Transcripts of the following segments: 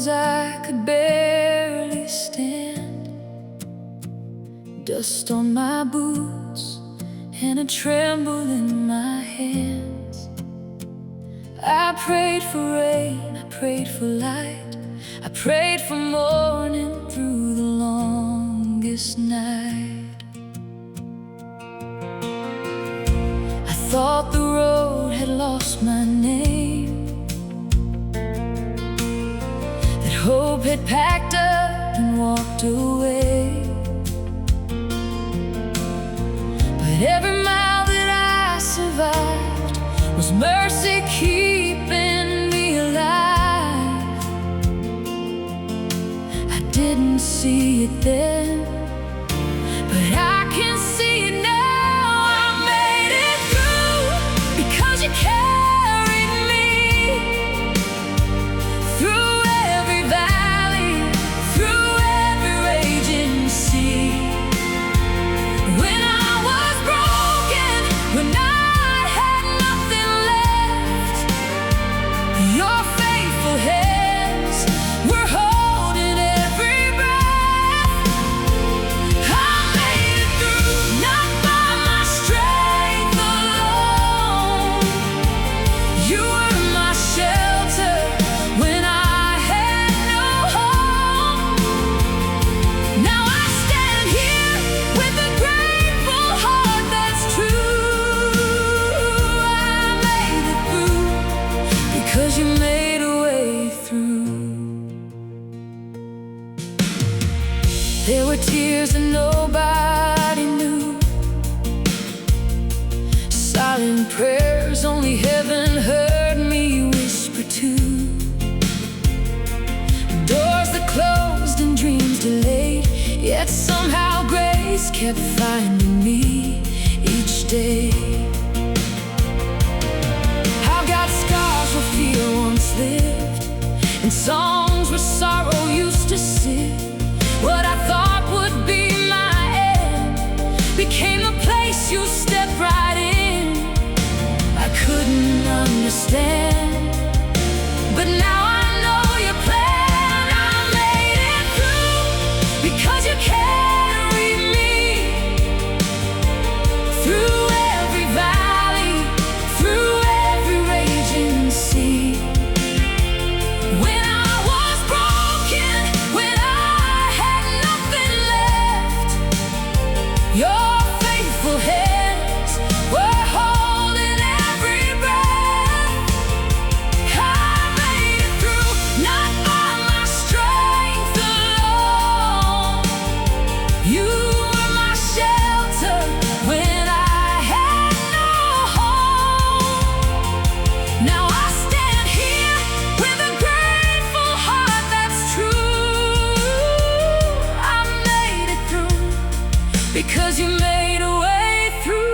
mornings I could barely stand, dust on my boots and a tremble in my hands. I prayed for rain, I prayed for light, I prayed for morning through the longest night. I thought the road had lost my name, that hope had packed up and walked away. But every mile that I survived was mercy keeping me alive. I didn't see it then, but I can see it now. I made it through because you carried me through every valley, through every raging sea. When I was broken, when I had nothing left, your faithful hands were holding every breath. I made it through, not by my strength alone. You were my shelter when I had no home. Now I stand here with a grateful heart that's true. I made it through because you made a way through. There were tears that nobody knew, silent prayers only heaven heard me whisper to, doors that closed and dreams delayed, yet somehow grace kept finding me each day. How God's scars were fear once lived, and songs where sorrow used to sit. What I thought would be my end became the place you stepped right in. I couldn't understand, but now I know your plan. I made it through because you carried me through every valley, through every raging sea. When I was broken, when I had nothing left, your faithful hands were holding every breath. I made it through, not by my strength alone. You were my shelter when I had no home. Now I stand here with a grateful heart that's true. I made it through because you made a way through.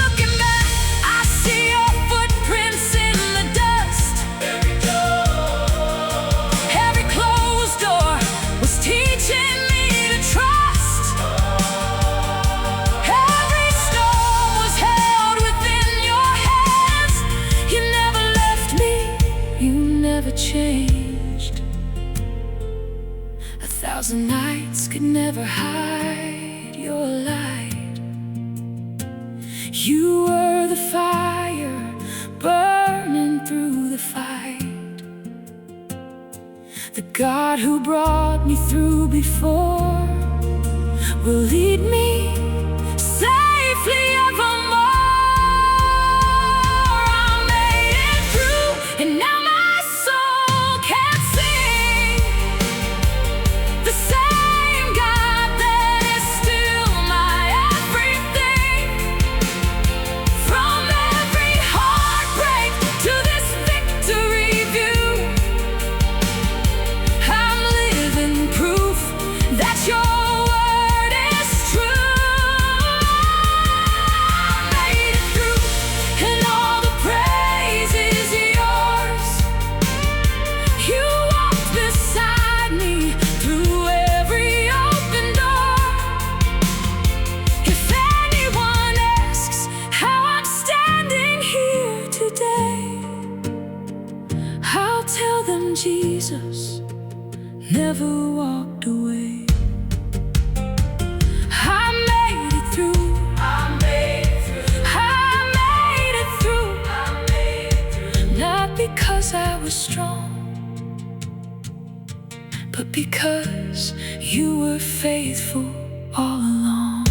Looking back, I see your footprints in the dust. Every closed door was teaching me to trust. Every storm was held within your hands. You never left me, you never changed. 1,000 nights could never hide your light. You were the fire burning through the fight. The God who brought me through before will lead me safely evermore. I made it through, and now my soul can sing. The same God that is still my everything. From every heartbreak to this victory view, I'm living proof that your word is true. never walked away. I made it through. I made it through. I made it through. I made it through. Not because I was strong, but because you were faithful all along.